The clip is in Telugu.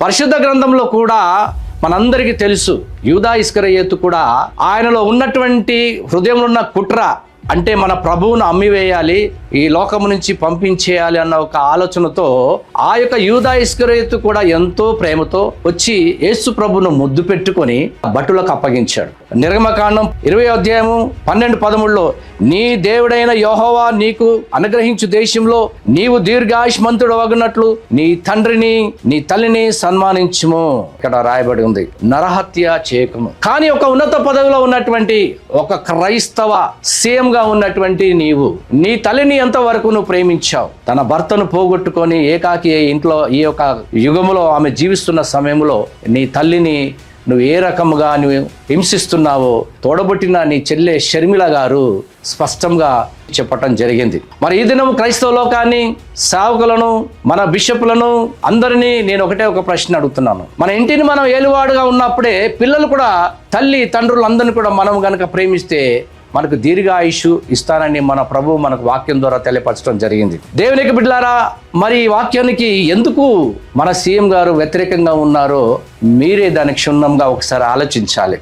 పరిశుద్ధ గ్రంథంలో కూడా మనందరికీ తెలుసు, యూదా ఇస్కరియోతు కూడా ఆయనలో ఉన్నటువంటి హృదయంలో ఉన్న కుట్ర, అంటే మన ప్రభువును అమ్మివేయాలి, ఈ లోకము నుంచి పంపించేయాలి అన్న ఒక ఆలోచనతో ఆ యొక్క యూదా ఇస్కరియోతు కూడా ఎంతో ప్రేమతో వచ్చి యేసు ప్రభును ముద్దు పెట్టుకొని భటులకు అప్పగించాడు. నిర్గమకాండం 20:12-13 నీ దేవుడైన యెహోవా నీకు అనుగ్రహించు దేశంలో నీవు దీర్ఘాయుష్మంతుడు అగునట్లు నీ తండ్రిని నీ తల్లిని సన్మానించుము. ఇక్కడ రాయబడి ఉంది, నరహత్య చేయకము. కానీ ఒక ఉన్నత పదవిలో ఉన్నటువంటి ఒక క్రైస్తవ సీఎం గా ఉన్నటువంటి నీవు నీ తల్లిని ఎంతవరకు నువ్వు ప్రేమించావు? తన భర్తను పోగొట్టుకొని ఏకాకి ఇంట్లో ఈ యొక్క యుగములో ఆమె జీవిస్తున్న సమయంలో నీ తల్లిని నువ్వు ఏ రకముగా నువ్వు హింసిస్తున్నావో తోడబుట్టిన నీ చెల్లె షర్మిల గారు స్పష్టంగా చెప్పటం జరిగింది. మరి ఈ దినం క్రైస్తవ లోకాన్ని, సేవకులను, మన బిషపులను అందరినీ నేను ఒక ప్రశ్న అడుగుతున్నాను. మన ఇంటిని మనం ఏలువాడుగా ఉన్నప్పుడే పిల్లలు కూడా తల్లి తండ్రులు అందరినీ కూడా మనం గనక ప్రేమిస్తే మనకు దీర్ఘాయుషు ఇస్తానని మన ప్రభువు మనకు వాక్యం ద్వారా తెలియపరచడం జరిగింది. దేవునికి బిడ్డలారా, మరి ఈ వాక్యానికి ఎందుకు మన సీఎం గారు వ్యతిరేకంగా ఉన్నారో మీరే దానికి క్షుణ్ణంగా ఒకసారి ఆలోచించాలి.